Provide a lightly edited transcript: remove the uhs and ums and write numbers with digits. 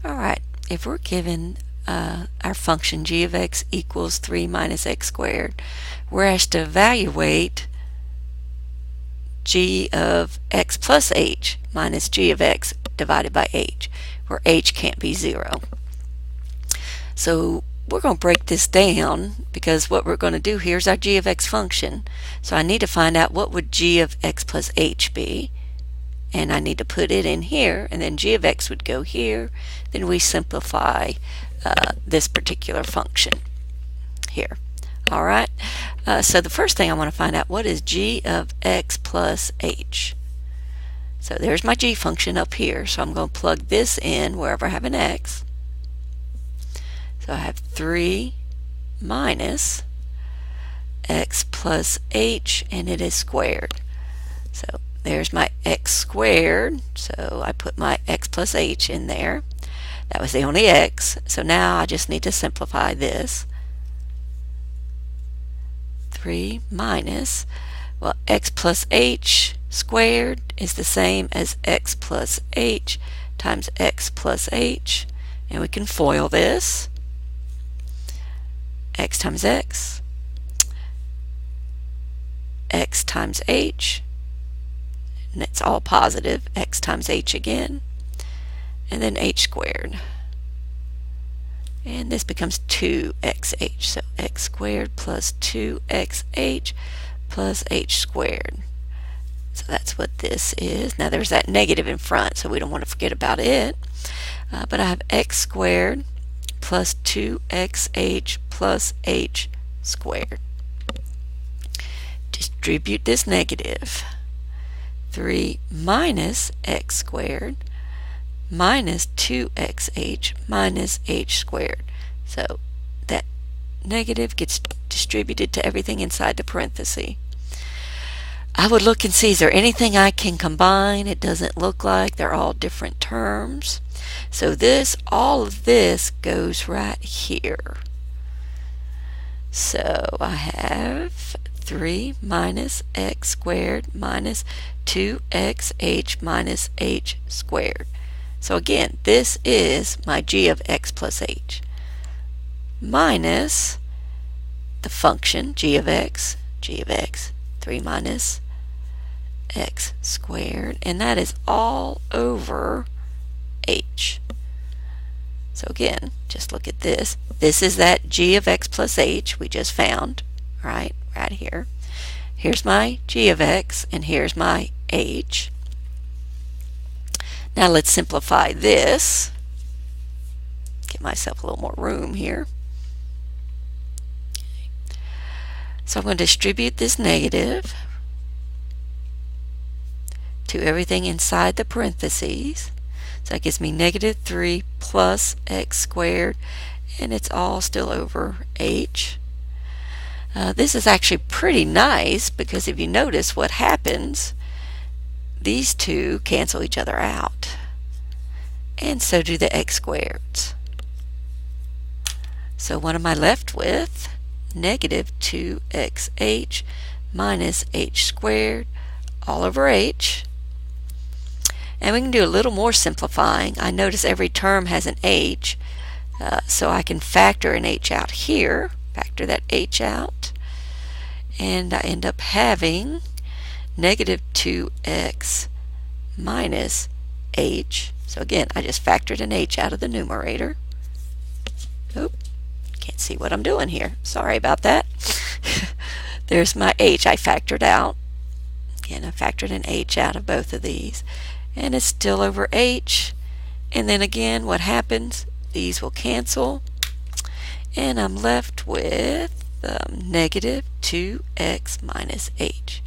Alright, if we're given our function g of x equals 3 minus x squared, we're asked to evaluate g of x plus h minus g of x divided by h, where h can't be 0. So we're going to break this down, because what we're going to do here is our g of x function. So I need to find out what would g of x plus h be, and I need to put it in here, and then g of x would go here. Then we simplify this particular function here. Alright, so the first thing I want to find out, what is g of x plus h? So there's my g function up here, so I'm going to plug this in wherever I have an x. So I have 3 minus x plus h, and it is squared. So there's my x squared, so I put my x plus h in there. That was the only x, so now I just need to simplify this. 3 minus, well, x plus h squared is the same as x plus h times x plus h, and we can FOIL this. X times x, x times h, and it's all positive, x times h again, and then h squared. And this becomes 2xh, so x squared plus 2xh plus h squared. So that's what this is. Now there's that negative in front, so we don't want to forget about it. But I have x squared plus 2xh plus h squared. Distribute this negative. 3 minus x squared minus 2xh minus h squared. So that negative gets distributed to everything inside the parenthesis. I would look and see, is there anything I can combine? It doesn't look like. They're all different terms. So this, all of this goes right here. So I have 3 minus x squared minus 2xh minus h squared. So again, this is my g of x plus h minus the function g of x, 3 minus x squared, and that is all over h. So again, just look at this. This is that g of x plus h we just found, right here. Here's my g of x, and here's my h. Now let's simplify this. Get myself a little more room here. So I'm going to distribute this negative to everything inside the parentheses. So that gives me negative 3 plus x squared, and it's all still over h. This is actually pretty nice, because if you notice what happens, these two cancel each other out, and so do the x squareds. So what am I left with? Negative 2xh minus h squared all over h. And we can do a little more simplifying. I notice every term has an h, so I can factor an h out here, factor that h out, and I end up having negative 2x minus h. So again, I just factored an h out of the numerator. Oop, can't see what I'm doing here. Sorry about that. There's my h I factored out. Again, I factored an h out of both of these, and it's still over h. And then again, what happens? These will cancel, and I'm left with negative 2x minus h.